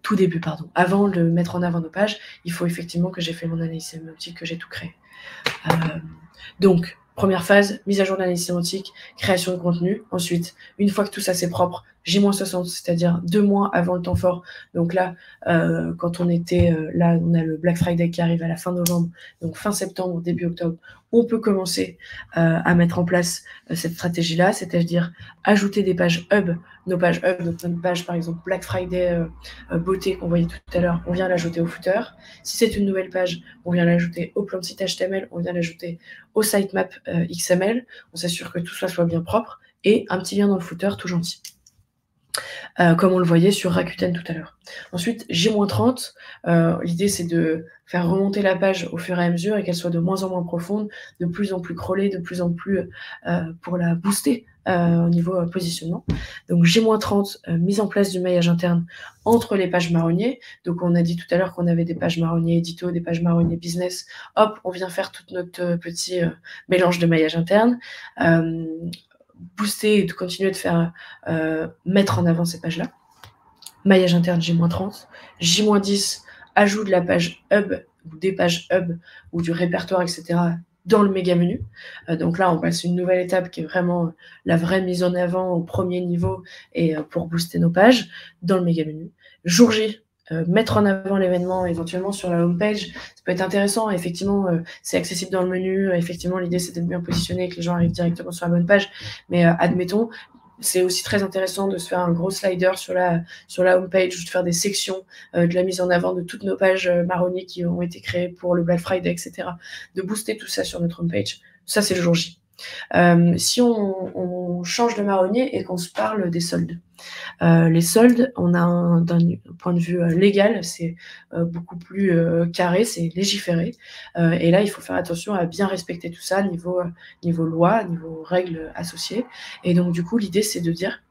tout début, pardon. Avant de mettre en avant nos pages, il faut effectivement que j'ai fait mon analyse sémantique, que j'ai tout créé. Donc, première phase, mise à jour de l'analyse sémantique, création de contenu. Ensuite, une fois que tout ça c'est propre, J-60, c'est-à-dire 2 mois avant le temps fort. Donc là, quand on était là, on a le Black Friday qui arrive à la fin novembre, donc fin septembre, début octobre, on peut commencer à mettre en place cette stratégie-là, c'est-à-dire ajouter des pages hub, nos pages hub, donc notre page par exemple Black Friday beauté qu'on voyait tout à l'heure, on vient l'ajouter au footer. Si c'est une nouvelle page, on vient l'ajouter au plan de site HTML, on vient l'ajouter au sitemap XML, on s'assure que tout ça soit bien propre, et un petit lien dans le footer tout gentil. Comme on le voyait sur Rakuten tout à l'heure. Ensuite, J-30, l'idée c'est de faire remonter la page au fur et à mesure et qu'elle soit de moins en moins profonde, de plus en plus crawlée, de plus en plus pour la booster au niveau positionnement. Donc J-30, mise en place du maillage interne entre les pages marronniers. Donc on a dit tout à l'heure qu'on avait des pages marronniers édito, des pages marronniers business. Hop, on vient faire tout notre petit mélange de maillage interne. Booster et de continuer de faire mettre en avant ces pages-là. Maillage interne J-30, J-10, ajout de la page hub ou des pages hub ou du répertoire, etc. dans le méga menu. Donc là, on passe une nouvelle étape qui est vraiment la vraie mise en avant au premier niveau et pour booster nos pages dans le méga menu. Jour J, mettre en avant l'événement éventuellement sur la homepage, ça peut être intéressant. Effectivement, c'est accessible dans le menu. Effectivement, l'idée, c'est d'être bien positionné et que les gens arrivent directement sur la bonne page. Mais admettons, c'est aussi très intéressant de se faire un gros slider sur la homepage ou de faire des sections de la mise en avant de toutes nos pages marronniers qui ont été créées pour le Black Friday, etc. De booster tout ça sur notre homepage. Ça, c'est le jour J. Si on change de marronnier et qu'on se parle des soldes. Les soldes, on a d'un point de vue légal, c'est beaucoup plus carré, c'est légiféré. Et là, il faut faire attention à bien respecter tout ça, niveau loi, niveau règles associées. Et donc, du coup, l'idée, c'est de dire,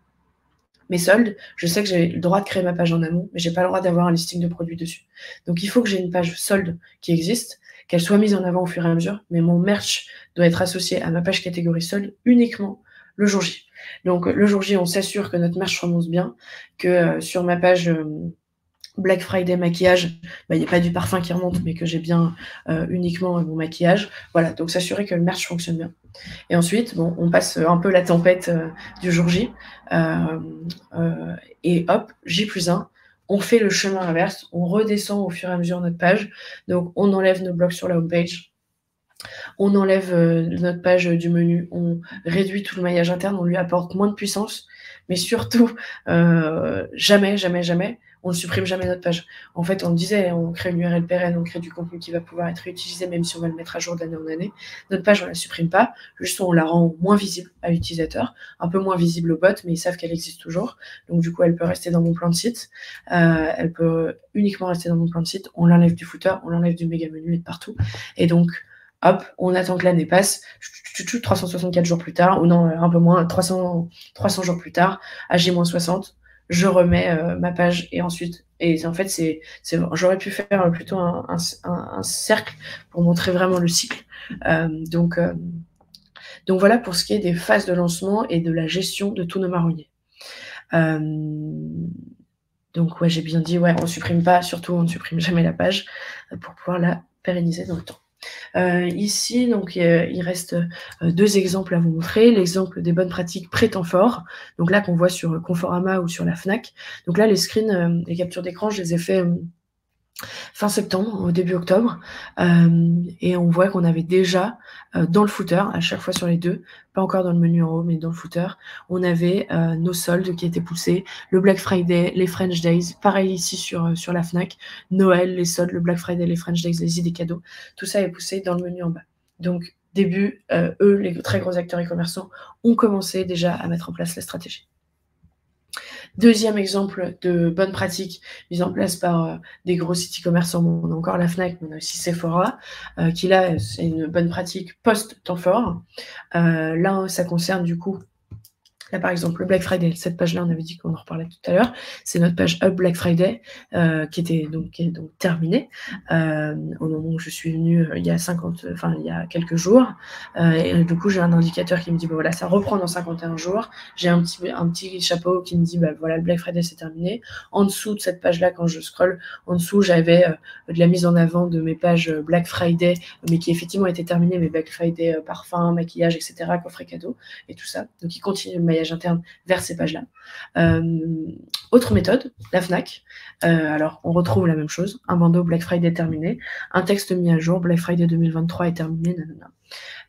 mes soldes, je sais que j'ai le droit de créer ma page en amont, mais j'ai pas le droit d'avoir un listing de produits dessus. Donc, il faut que j'ai une page solde qui existe, qu'elle soit mise en avant au fur et à mesure, mais mon merch doit être associé à ma page catégorie solde uniquement le jour J. Donc le jour J, on s'assure que notre merch remonte bien, que sur ma page Black Friday maquillage, il n'y a pas du parfum qui remonte, mais que j'ai bien uniquement mon maquillage. Voilà, donc s'assurer que le merch fonctionne bien. Et ensuite, bon, on passe un peu la tempête du jour J, et hop, J+1, on fait le chemin inverse, on redescend au fur et à mesure notre page, donc on enlève nos blocs sur la homepage, on enlève notre page du menu, on réduit tout le maillage interne, on lui apporte moins de puissance, mais surtout, jamais, on ne supprime jamais notre page. En fait, on disait, on crée une URL pérenne, on crée du contenu qui va pouvoir être réutilisé, même si on va le mettre à jour d'année en année. Notre page, on ne la supprime pas, juste on la rend moins visible à l'utilisateur, un peu moins visible aux bots, mais ils savent qu'elle existe toujours. Donc du coup, elle peut rester dans mon plan de site. Elle peut uniquement rester dans mon plan de site. On l'enlève du footer, on l'enlève du méga menu et de partout. Et donc, hop, on attend que l'année passe, 364 jours plus tard, ou non, un peu moins, 300 jours plus tard, à J-60, je remets ma page, et ensuite, et en fait, j'aurais pu faire plutôt un cercle pour montrer vraiment le cycle. Donc voilà pour ce qui est des phases de lancement et de la gestion de tous nos marronniers. Donc ouais, j'ai bien dit, ouais, on ne supprime pas, surtout on ne supprime jamais la page pour pouvoir la pérenniser dans le temps. Ici, donc, il reste 2 exemples à vous montrer. L'exemple des bonnes pratiques pré-temps fort, donc là qu'on voit sur Conforama ou sur la Fnac. Donc là, les screens, les captures d'écran, je les ai fait fin septembre, au début octobre, et on voit qu'on avait déjà dans le footer, à chaque fois sur les 2, pas encore dans le menu en haut, mais dans le footer, on avait nos soldes qui étaient poussés, le Black Friday, les French Days, pareil ici sur la Fnac, Noël, les soldes, le Black Friday, les French Days, les idées cadeaux, tout ça est poussé dans le menu en bas. Donc début, eux, les très gros acteurs e-commerçants, ont commencé déjà à mettre en place la stratégie. Deuxième exemple de bonne pratique mise en place par des gros sites e-commerçants. On a encore la Fnac, mais on a aussi Sephora, qui là, c'est une bonne pratique post-temps fort. Là, ça concerne du coup Là, par exemple, le Black Friday, cette page-là, on avait dit qu'on en reparlait tout à l'heure, c'est notre page Up Black Friday qui est donc terminée au moment où je suis venue il y a quelques jours. Et du coup, j'ai un indicateur qui me dit, bah, voilà, ça reprend dans 51 jours. J'ai un petit chapeau qui me dit, bah, voilà, le Black Friday, c'est terminé. En dessous de cette page-là, quand je scrolle, en dessous, j'avais de la mise en avant de mes pages Black Friday, mais qui effectivement étaient terminées, mes Black Friday parfum, maquillage, etc., coffret cadeau et tout ça. Donc, il continue le maillage interne vers ces pages-là. Autre méthode, la Fnac. Alors, on retrouve la même chose. Un bandeau Black Friday terminé, un texte mis à jour, Black Friday 2023 est terminé, nanana.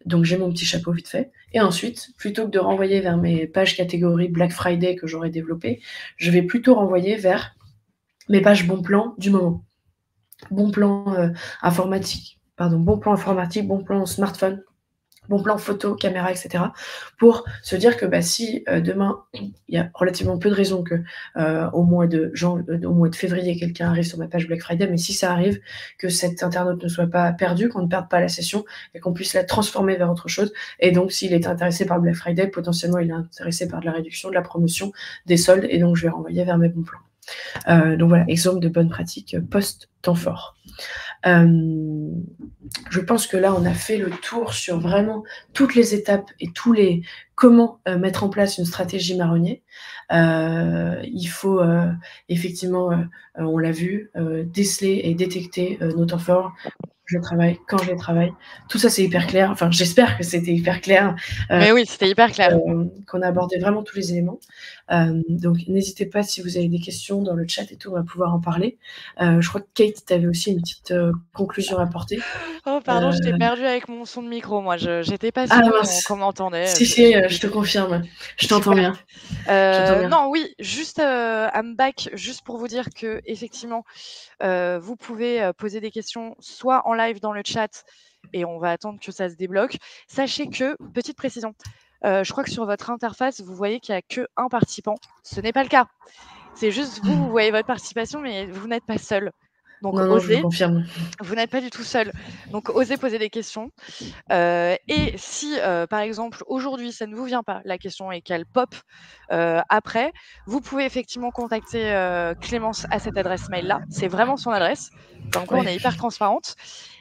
Donc, j'ai mon petit chapeau vite fait. Et ensuite, plutôt que de renvoyer vers mes pages catégories Black Friday que j'aurais développées, je vais plutôt renvoyer vers mes pages bon plan du moment. Bon plan informatique, bon plan smartphone, bon plan photo, caméra, etc. pour se dire que si demain, il y a relativement peu de raisons que au mois de février, quelqu'un arrive sur ma page Black Friday, mais si ça arrive, que cet internaute ne soit pas perdu, qu'on ne perde pas la session et qu'on puisse la transformer vers autre chose. Et donc, s'il est intéressé par le Black Friday, potentiellement, il est intéressé par de la réduction, de la promotion, des soldes, et donc je vais renvoyer vers mes bons plans. Donc voilà, exemple de bonne pratique post-temps fort. Je pense que là, on a fait le tour sur vraiment toutes les étapes et comment mettre en place une stratégie marronnier. Il faut effectivement, on l'a vu, déceler et détecter nos temps forts. Quand je travaille. Tout ça, c'est hyper clair. Enfin, j'espère que c'était hyper clair. Mais oui, c'était hyper clair. Qu'on a abordé vraiment tous les éléments. Donc, n'hésitez pas, si vous avez des questions dans le chat et tout, on va pouvoir en parler. Je crois que Kate, tu avais aussi une petite conclusion à apporter. Oh, pardon, je t'ai perdue avec mon son de micro. Moi, j'étais pas sûre qu'on m'entendait. Si, je te confirme. Je t'entends bien. Non, oui, juste I'm back, juste pour vous dire que effectivement, vous pouvez poser des questions soit en live dans le chat et on va attendre que ça se débloque. Sachez que, petite précision, je crois que sur votre interface, vous voyez qu'il n'y a qu'un participant. Ce n'est pas le cas. C'est juste vous voyez votre participation, mais vous n'êtes pas seul. Donc, non, je confirme. Vous n'êtes pas du tout seul. Donc, osez poser des questions. Et si, par exemple, aujourd'hui, ça ne vous vient pas, la question, et qu'elle pop après, vous pouvez effectivement contacter Clémence à cette adresse mail-là. C'est vraiment son adresse. Comme quoi, on est hyper transparente.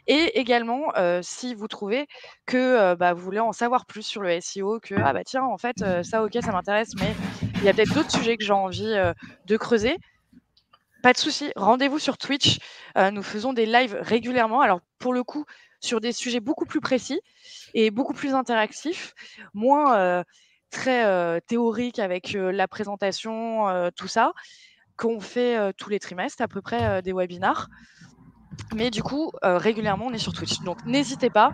Et également, si vous trouvez que vous voulez en savoir plus sur le SEO, que tiens, en fait, ça, ok, ça m'intéresse, mais il y a peut-être d'autres sujets que j'ai envie de creuser. Pas de souci, rendez-vous sur Twitch. Nous faisons des lives régulièrement. Alors, pour le coup, sur des sujets beaucoup plus précis et beaucoup plus interactifs, moins très théoriques avec la présentation, tout ça, qu'on fait tous les trimestres, à peu près des webinars. Mais du coup, régulièrement, on est sur Twitch. Donc, n'hésitez pas.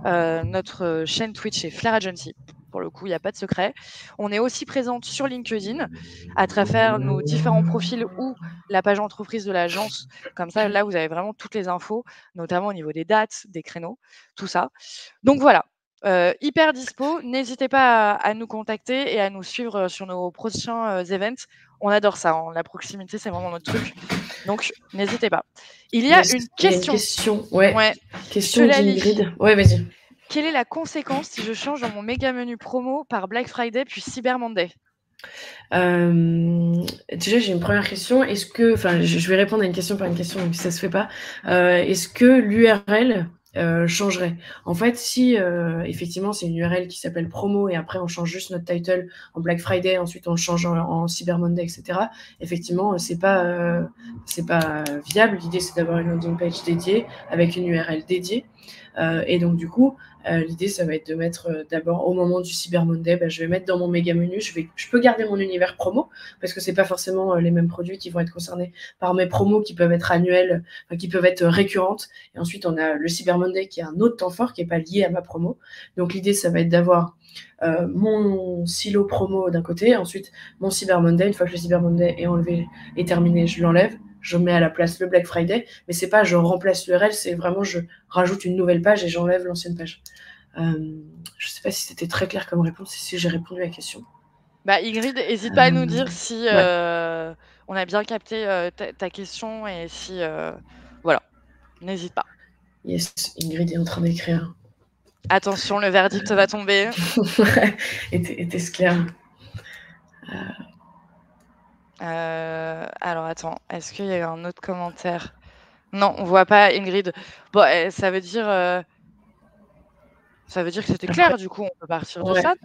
Notre chaîne Twitch est Flair Agency. Pour le coup, il n'y a pas de secret. On est aussi présente sur LinkedIn à travers nos différents profils ou la page entreprise de l'agence. Comme ça, là, vous avez vraiment toutes les infos, notamment au niveau des dates, des créneaux, tout ça. Donc voilà, hyper dispo. N'hésitez pas à nous contacter et à nous suivre sur nos prochains events. On adore ça. La proximité, c'est vraiment notre truc. Donc, n'hésitez pas. Il y a une question. Question d'Ingrid. Ouais, vas-y. Quelle est la conséquence si je change dans mon méga menu promo par Black Friday puis Cyber Monday? Déjà, j'ai une première question. Est-ce que, je vais répondre à une question par une question, même si ça se fait pas. Est-ce que l'URL changerait? En fait, si effectivement c'est une URL qui s'appelle promo et après on change juste notre title en Black Friday, ensuite on le change en Cyber Monday, etc. Effectivement, c'est pas viable. L'idée, c'est d'avoir une landing page dédiée avec une URL dédiée. Et donc, du coup, l'idée, ça va être de mettre d'abord au moment du Cyber Monday, je vais mettre dans mon méga menu, je peux garder mon univers promo parce que c'est pas forcément les mêmes produits qui vont être concernés par mes promos qui peuvent être annuelles, qui peuvent être récurrentes. Et ensuite, on a le Cyber Monday qui est un autre temps fort qui n'est pas lié à ma promo. Donc, l'idée, ça va être d'avoir mon silo promo d'un côté, ensuite mon Cyber Monday. Une fois que le Cyber Monday est enlevé et terminé, je l'enlève. Je mets à la place le Black Friday, mais c'est pas je remplace l'URL, c'est vraiment je rajoute une nouvelle page et j'enlève l'ancienne page. Je sais pas si c'était très clair comme réponse et si j'ai répondu à la question. Ingrid, n'hésite pas à nous dire si on a bien capté ta question et si voilà, n'hésite pas. Yes, Ingrid est en train d'écrire. Attention, le verdict va tomber. Était-ce clair? Alors attends, est-ce qu'il y a eu un autre commentaire? Non, on voit pas Ingrid. Bon, ça veut dire que c'était Après clair, du coup, on peut partir de ouais. ça?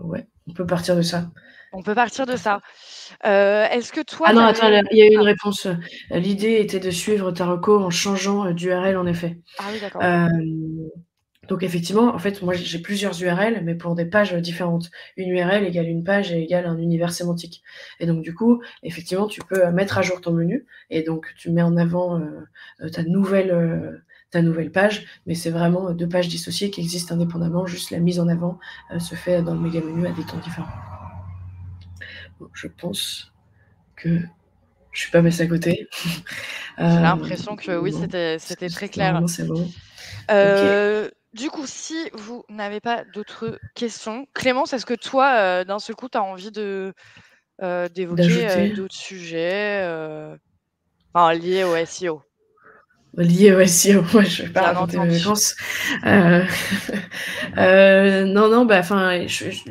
Ouais, on peut partir de ça. On peut partir de ça. Est-ce que toi, Ah tu non, attends, avais il y a eu une réponse. L'idée était de suivre ta reco en changeant d'URL, en effet. Ah oui, d'accord, OK. Donc effectivement, en fait, moi, j'ai plusieurs URL, mais pour des pages différentes. Une URL égale une page et égale un univers sémantique. Et donc, du coup, effectivement, tu peux mettre à jour ton menu et donc tu mets en avant ta nouvelle page, mais c'est vraiment 2 pages dissociées qui existent indépendamment. Juste la mise en avant se fait dans le méga menu à des temps différents. Donc, je pense que je suis pas passée à côté. J'ai l'impression que oui, Non, c'était très clair. normalement, c'est bon. OK. Du coup, si vous n'avez pas d'autres questions, Clémence, est-ce que toi, d'un seul coup, tu as envie d'évoquer, D'ajouter d'autres sujets, enfin liés au SEO? lié au SEO, moi je vais pas Bien raconter mes entendu. vacances. Non, bah, enfin,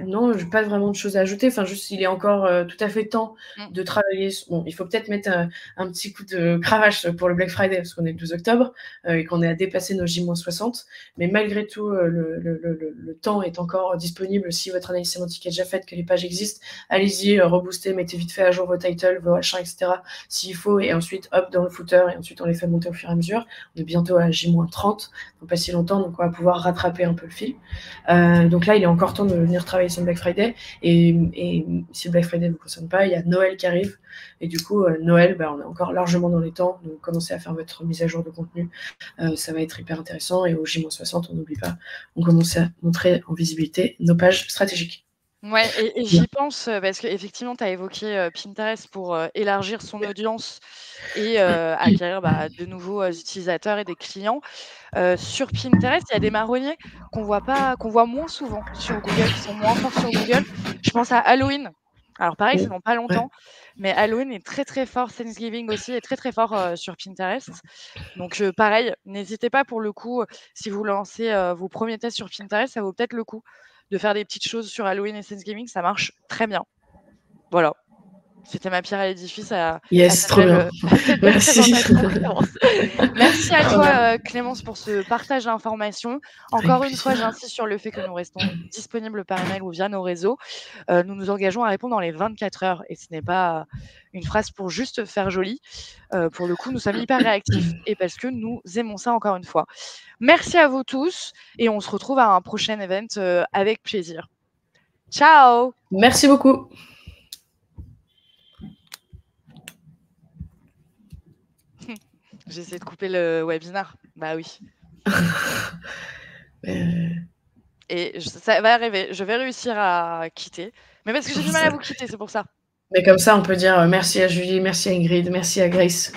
non, j'ai pas vraiment de choses à ajouter. Enfin, juste, il est encore tout à fait temps Mmh. de travailler. Bon, il faut peut-être mettre un petit coup de cravache pour le Black Friday parce qu'on est le 12 octobre et qu'on est à dépasser nos J-60. Mais malgré tout, le temps est encore disponible. Si votre analyse sémantique est déjà faite, que les pages existent, allez-y, reboostez, mettez vite fait à jour vos titles, vos H1, etc. s'il faut, et ensuite, hop, dans le footer, et ensuite, on les fait monter au fur et à mesure. On est bientôt à J-30, donc pas si longtemps, donc on va pouvoir rattraper un peu le fil. Donc là, il est encore temps de venir travailler sur le Black Friday, et si le Black Friday ne vous concerne pas, il y a Noël qui arrive, et du coup, Noël, bah, on est encore largement dans les temps, donc commencez à faire votre mise à jour de contenu, ça va être hyper intéressant, et au J-60, on n'oublie pas, on commence à montrer en visibilité nos pages stratégiques. Ouais, et j'y pense, parce qu'effectivement, tu as évoqué, Pinterest pour, élargir son audience et acquérir, de nouveaux, utilisateurs et des clients. Sur Pinterest, il y a des marronniers qu'on voit moins souvent sur Google, qui sont moins forts sur Google. Je pense à Halloween. Alors pareil, c'est dans pas Ouais. longtemps, mais Halloween est très, très fort, Thanksgiving aussi est très, très fort, sur Pinterest. Donc pareil, n'hésitez pas pour le coup, si vous lancez, vos premiers tests sur Pinterest, ça vaut peut-être le coup de faire des petites choses sur Halloween et Thanksgiving, ça marche très bien. Voilà. C'était ma pierre à l'édifice à Yes, cette trop belle, bien. à cette belle Merci. présentation, Clémence. Merci à Trop bien. toi, Clémence, pour ce partage d'informations. Avec Encore une fois, plaisir. j'insiste sur le fait que nous restons disponibles par email ou via nos réseaux. Nous nous engageons à répondre dans les 24 heures et ce n'est pas une phrase pour juste faire joli. Pour le coup, nous sommes hyper réactifs et parce que nous aimons ça encore une fois. Merci à vous tous et on se retrouve à un prochain event, avec plaisir. Ciao! Merci beaucoup. J'essaie de couper le webinaire. Bah oui. Et ça va arriver. Je vais réussir à quitter. Mais parce que j'ai du mal à vous quitter, c'est pour ça. Mais comme ça, on peut dire merci à Julie, merci à Ingrid, merci à Grace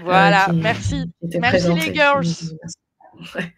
Voilà, qui merci. était Merci présente les et qui girls. nous dit merci. Ouais.